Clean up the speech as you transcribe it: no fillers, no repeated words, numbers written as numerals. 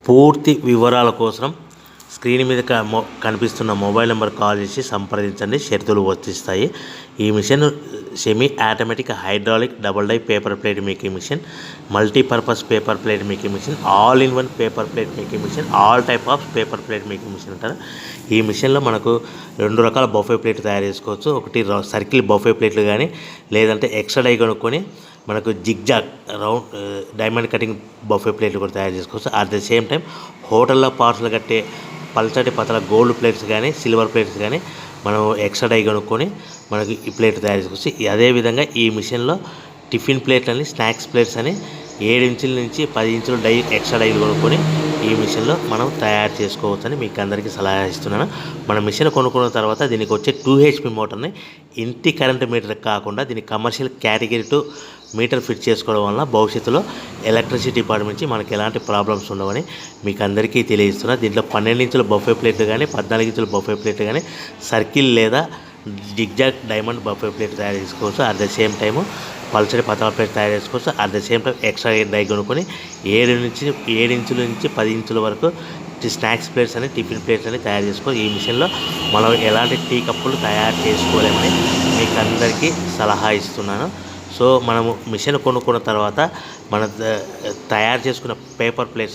పూర్తి వివరాల కోసం స్క్రీన్ మీద కనిపిస్తున్న మొబైల్ నెంబర్ కాల్ చేసి సంప్రదించండి. షరతులు వర్తిస్తాయి. ఈ machine semi automatic hydraulic double die paper plate making machine, multipurpose paper plate making machine, all in one paper plate making machine, all type of paper plate making machine అంటారు. ఈ మిషన్లో మనకు 2 రకాల బఫే ప్లేట్ తయారు చేసుకోవచ్చు. ఒకటి circle buffet ప్లేట్లు కానీ, లేదంటే ఎక్స్ట్రా డై కొనుక్కొని మనకు zigzag round diamond cutting buffet ప్లేట్లు కూడా తయారు చేసుకోవచ్చు. అట్ ద సేమ్ టైం హోటల్లో పార్సల్ కట్టే పల్చటి పతల గోల్డ్ ప్లేట్స్ కానీ, సిల్వర్ ప్లేట్స్ కానీ మనం ఎక్స్ట్రా డై కొనుక్కొని మనకి ఈ ప్లేట్ తయారు చేసుకోవచ్చు. అదేవిధంగా ఈ మిషన్లో టిఫిన్ ప్లేట్లు అని, స్నాక్స్ ప్లేట్స్ అని 7 ఇంచుల నుంచి 10 ఇంచుల డై ఎక్స్ట్రా డైలు కొనుక్కొని ఈ మిషన్లో మనం తయారు చేసుకోవచ్చని మీకు అందరికీ సలహా ఇస్తున్నాను. మన మిషన్ కొనుక్కున్న తర్వాత దీనికి వచ్చే 2 HP మోటార్ని ఇంటి కరెంట్ మీటర్ కాకుండా దీనికి కమర్షియల్ కేటగిరీ 2 మీటర్ ఫిట్ చేసుకోవడం వల్ల భవిష్యత్తులో ఎలక్ట్రిసిటీ డిపార్ట్మెంట్ నుంచి మనకి ఎలాంటి ప్రాబ్లమ్స్ ఉండవని మీకు అందరికీ తెలియజేస్తున్నా. దీంట్లో 12 ఇంచుల బఫే ప్లేట్లు కానీ, 14 ఇంచుల బఫే ప్లేట్లు కానీ, సర్కిల్ లేదా జిగ్జాగ్ డైమండ్ బఫే ప్లేట్ తయారు చేసుకోవచ్చు. అట్ ద సేమ్ టైము పల్చడి పతల ప్లేట్ తయారు చేసుకోవచ్చు. At the same time extra die కొనుక్కొని 7 ఇంచుల నుంచి 10 ఇంచుల వరకు స్నాక్స్ ప్లేట్స్ అని, టిఫిన్ ప్లేట్స్ అని తయారు చేసుకోవచ్చు. ఈ మిషన్లో మనం ఎలాంటి టీ కప్పులు తయారు చేసుకోలేమని మీకు అందరికీ సలహా ఇస్తున్నాను. సో మనము మిషన్ కొనుక్కున్న తర్వాత మన తయారు చేసుకున్న పేపర్ ప్లేట్స్